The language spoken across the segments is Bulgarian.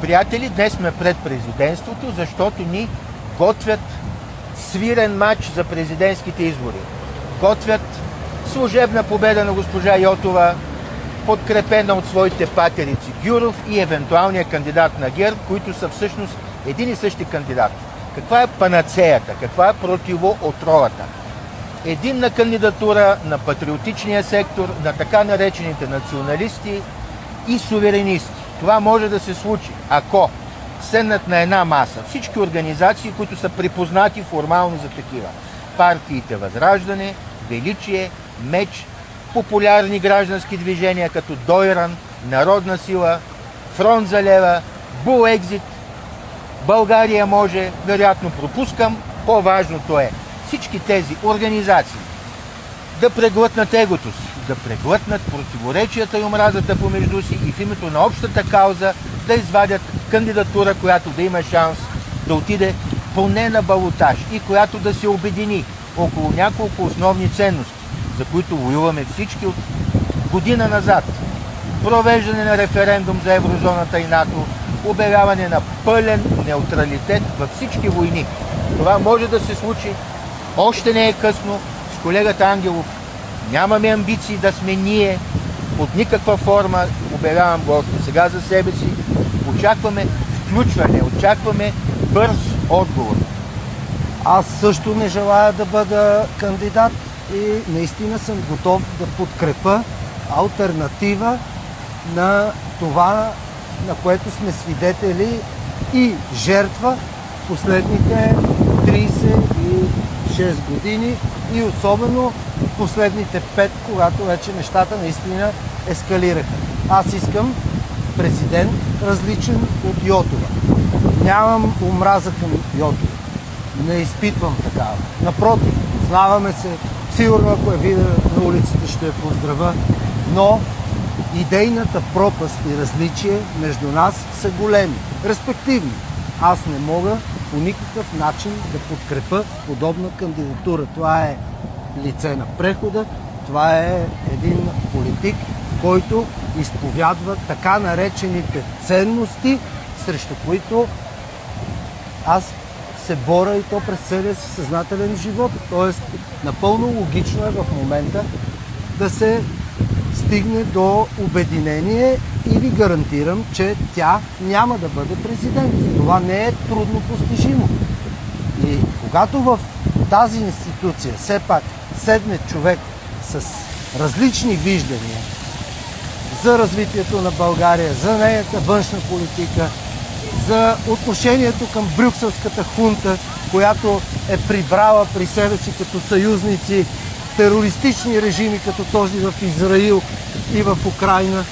Приятели, днес сме пред президентството, защото ни готвят свирен матч за президентските избори. Готвят служебна победа на госпожа Йотова, подкрепена от своите патерици Гюров и евентуалния кандидат на ГЕРБ, които са всъщност един и същи кандидат. Каква е панацеята? Каква е противоотровата? Единна кандидатура на патриотичния сектор, на така наречените националисти и суверенисти. Това може да се случи, ако седнат на една маса всички организации, които са припознати формално за такива. Партиите Възраждане, Величие, Меч, популярни граждански движения като Дойран, Народна сила, Фронт за лева, Буекзит, България може, вероятно пропускам, по-важното е всички тези организации да преглътнат егото си, да преглътнат противоречията и омразата помежду си и в името на общата кауза да извадят кандидатура, която да има шанс да отиде поне на балотаж и която да се обедини около няколко основни ценности, за които воюваме всички от година назад. Провеждане на референдум за еврозоната и НАТО, обявяване на пълен неутралитет във всички войни. Това може да се случи. Още не е късно. С колегата Ангелов нямаме амбиции да сме ние под никаква форма. Обявявам го още сега за себе си. Очакваме включване, очакваме бърз отговор. Аз също не желая да бъда кандидат и наистина съм готов да подкрепя алтернатива на това, на което сме свидетели и жертва последните 36 години и особено последните 5, когато вече нещата наистина ескалираха. Аз искам президент различен от Йотова. Нямам омраза към Йотова. Не изпитвам такава. Напротив, познаваме се. Сигурно, ако я видя на улицата, ще я поздравя. Но идейната пропаст и различие между нас са големи, респективни. Аз не мога по никакъв начин да подкрепя подобна кандидатура. Това е лице на прехода, това е един политик, който изповядва така наречените ценности, срещу които аз се боря и то през целия си съзнателен живот. Тоест, напълно логично е в момента да се стигне до обединение и ви гарантирам, че тя няма да бъде президент. Това не е трудно постижимо. И когато в тази институция все пак седне човек с различни виждания за развитието на България, за нейната външна политика, за отношението към брюкселската хунта, която е прибрала при себе си като съюзници терористични режими, като този в Израил и в Украйна,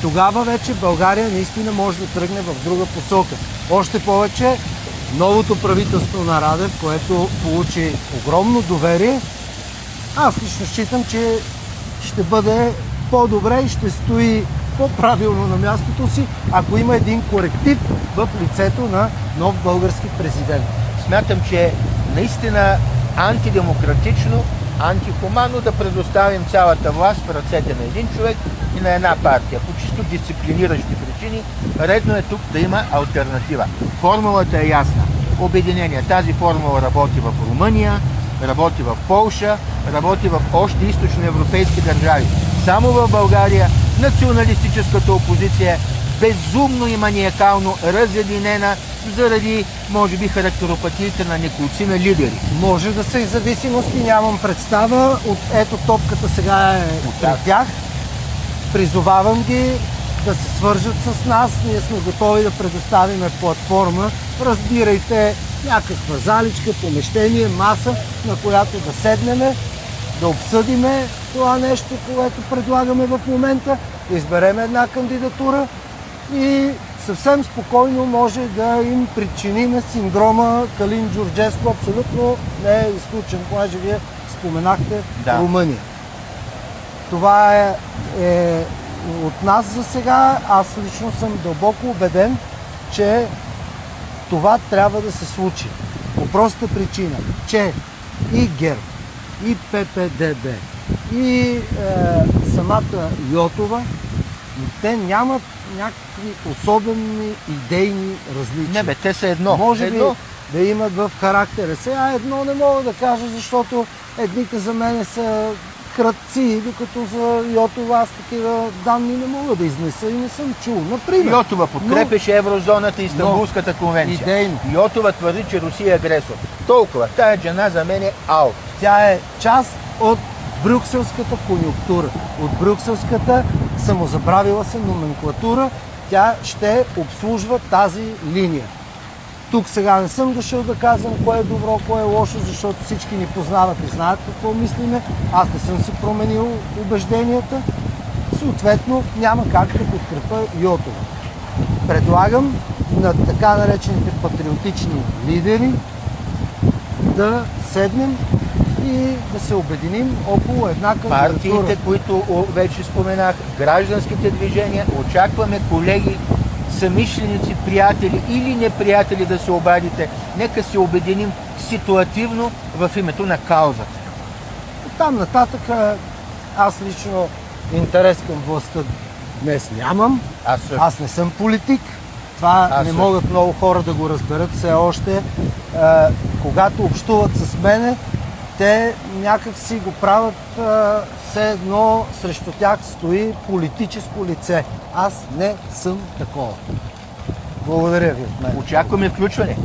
тогава вече България наистина може да тръгне в друга посока. Още повече новото правителство на Радев, което получи огромно доверие, аз лично считам, че ще бъде по-добре и ще стои по-правилно на мястото си, ако има един коректив в лицето на нов български президент. Смятам, че е наистина антидемократично, антихуманно да предоставим цялата власт в ръцете на един човек и на една партия. По чисто дисциплиниращи причини, редно е тук да има алтернатива. Формулата е ясна. Обединение. Тази формула работи в Румъния, работи в Полша, работи в още източноевропейски държави. Само в България националистическата опозиция безумно и маниакално разединена заради, може би, характеропатиите на неколцина лидери. Може да са и зависимости, нямам представа. Ето топката сега е при тях. Призовавам ги да се свържат с нас. Ние сме готови да предоставим платформа. Разбирайте, някаква заличка, помещение, маса, на която да седнеме, да обсъдиме това нещо, което предлагаме в момента, да изберем една кандидатура и съвсем спокойно може да им причиним синдрома Калин Джурджеско. Абсолютно не е изключен, понеже вие споменахте Румъния. Това е от нас за сега. Аз лично съм дълбоко убеден, че това трябва да се случи. По проста причина, че и ГЕРБ, и ППДБ, и самата Йотова, те нямат някакви особени идейни различия. Не бе, те са едно. Може би едно. да имат в характера. Сега едно не мога да кажа, защото едните за мен са кръци, докато за Йотова аз такива данни не мога да изнеса и не съм чул. Например. Йотова подкрепеше еврозоната и Истанбулската конвенция. идейно. Йотова твърди, че Русия е агресор. Толкова. Тая жена за мен е аут. Тя е част от брюкселската конюнктура, от брюкселската самозабравила се номенклатура. Тя ще обслужва тази линия. Тук сега не съм дошъл да казвам кое е добро, кое е лошо, защото всички ни познават и знаят какво мислиме. Аз не съм си променил убежденията. Съответно, няма как да подкрепа Йотова. Предлагам на така наречените патриотични лидери да седнем и да се обединим около една кандидатура. Партиите, които вече споменах, гражданските движения, очакваме колеги, съмишленици, приятели или неприятели да се обадите. Нека се обединим ситуативно в името на каузата. Там нататък аз лично интерес към властта днес нямам. Аз не съм политик. Това не могат много хора да го разберат все още. Когато общуват с мене, те някак си го правят все едно срещу тях стои политическо лице. Аз не съм такова. Благодаря ви от мен. Очакваме включване.